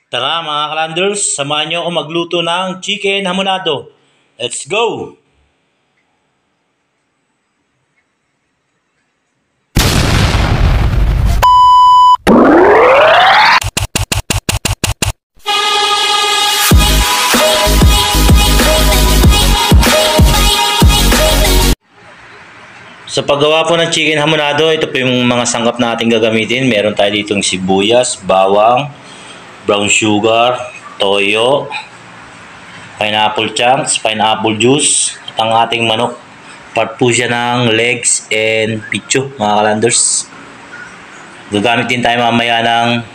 Tara mga kalanders, samahan nyo ako magluto ng chicken hamonado. Let's go! Sa paggawa po ng chicken hamonado, ito po yung mga sangkap natin gagamitin. Meron tayo ditong sibuyas, bawang, brown sugar, toyo, pineapple chunks, pineapple juice, at ang ating manok. Part po siya ng legs and picho mga kalanders. Gagamit din tayo mamaya ng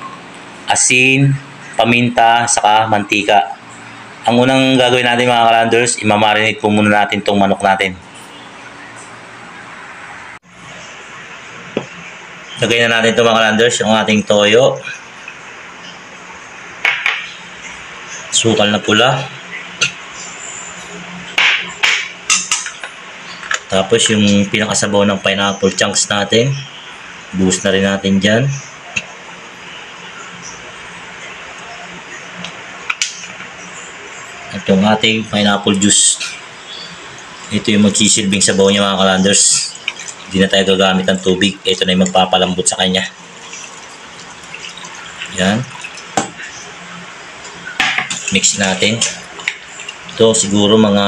asin, paminta, saka mantika. Ang unang gagawin natin mga kalanders, imamarinate po muna natin itong manok natin. Lagay na natin ito mga kalanders, yung ating toyo, sukal na pula, tapos yung pinakasabaw ng pineapple chunks natin, buhos na rin natin dyan. At yung ating pineapple juice, ito yung magsisilbing sabaw niya mga kalanders. Hindi na tayo gagamit ng tubig, ito na yung magpapalambot sa kanya. Yan, mix natin ito, siguro mga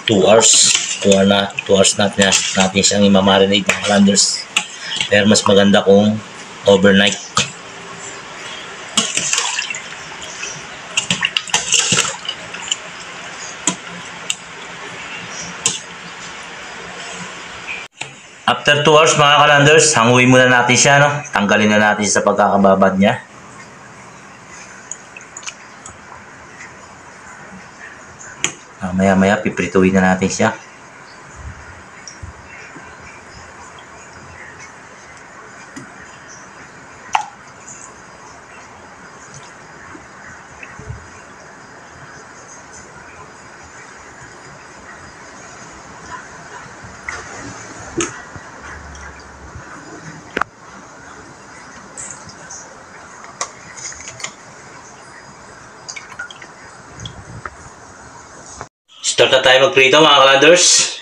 2 hours 2 hours natin siyang imamarinate mga kalanders, pero mas maganda kung overnight. After 2 hours mga kalanders, hanguin muna natin siya, no? Tanggalin na natin sa pagkakababad niya. Maya-maya piprituin na natin siya. Start na tayo magprito mga kalanders.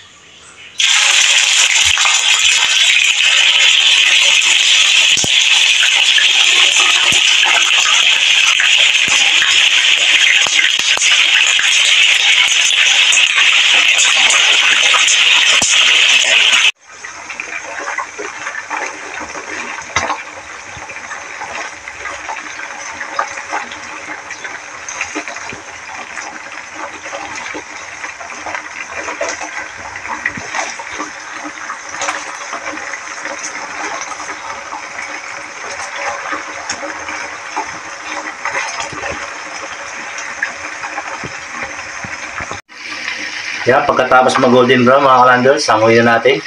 Yeah, pagkatapos mag golden brown mga kalanders, sangoy na natin.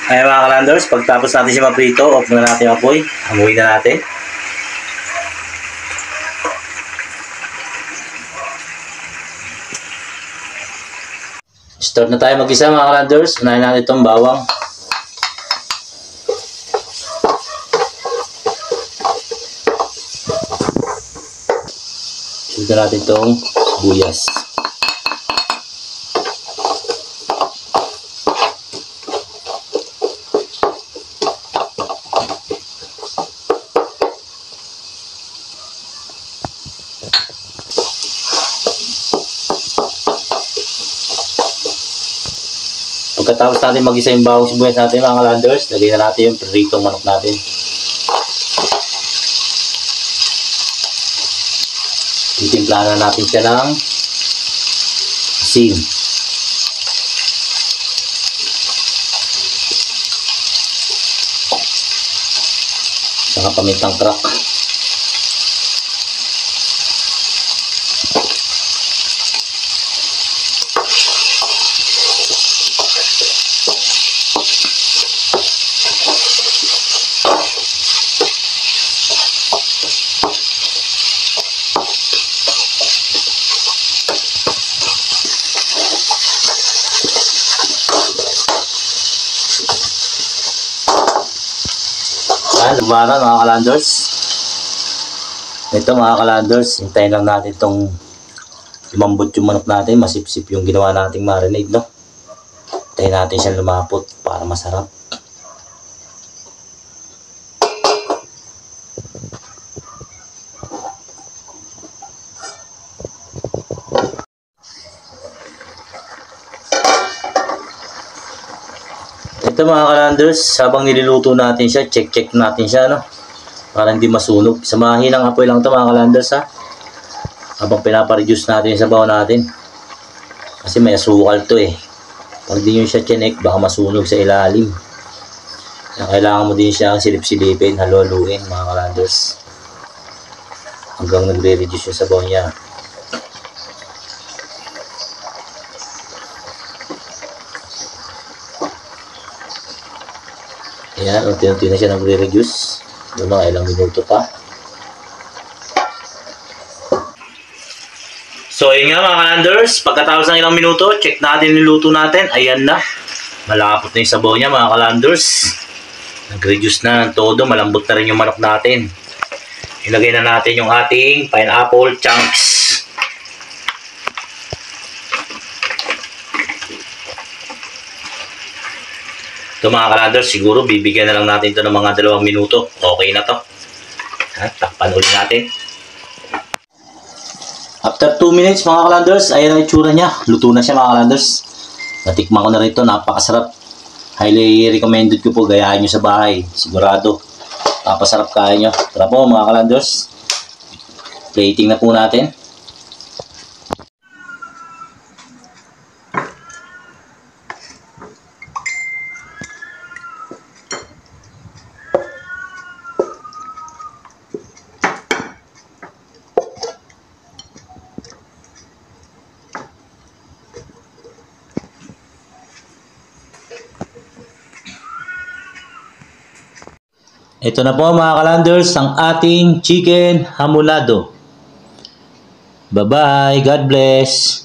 Ayan mga kalanders, pagtapos natin siya maprito, off na natin yung apoy. Hanguin na natin. Start na tayo mag-isa mga kalanders. Unahin natin itong bawang. Sunod na natin itong sibuyas. Pagkatapos natin mag-isa yung bawang sibuyas natin mga kalanders, lagyan na natin yung pritong manok natin. Titimplahan na natin siya ng asin. Saka pamintang crack. Lumaran mga kalanders. Ito mga kalanders, hintayin lang natin itong lumambot yung manok natin, masipsip yung ginawa nating marinade, no? Hintayin natin siyang lumapot para masarap. Ito mga kalanders, habang niluluto natin siya, check natin siya, no? Para hindi masunog. Sa mahinang apoy lang ito mga kalanders, ha? Habang pinapareduce natin yung sabaw natin. Kasi may asukal to eh. Pag di nyo siya chinek, baka masunog sa ilalim. Kaya kailangan mo din siya silip-silipin, haluluin mga kalanders. Hanggang nagre-reduce yung sabaw niya. Ayan, unti-unti na siya nagre-reduce. Doon mga ilang minuto pa. So, ayun nga mga kalanders. Pagkatapos ng ilang minuto, check natin yung luto natin. Ayan na. Malapot na yung sabaw niya mga kalanders. Nag-reduce na ng todo. Malambot na rin yung manok natin. Ilagay na natin yung ating pineapple chunks. Ito mga kalanders, siguro bibigyan na lang natin ito ng mga 2 minuto. Okay na to. Takpan ulit natin. After 2 minutes mga kalanders, ayan ang itsura niya. Luto na siya mga kalanders. Natikman ko na rin ito, napakasarap. Highly recommended ko po, gayahin nyo sa bahay. Sigurado, napasarap kaya nyo. Tara po mga kalanders. Plating na po natin. Ito na po mga kalanders, ang ating chicken hamulado. Bye-bye. God bless.